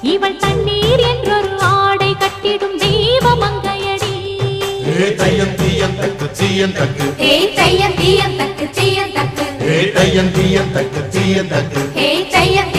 இவள் தண்ணீர் என்றொரு ஆடை கட்டிடும் தெய்வ மங்கையடி. தையம் தீயம் தக்கு தீயம் தக்கு தையம் தீயம் தக்கு தீயம் தக்கு தையம் தீயம் தக்கு தீயம் தக்கு தையம்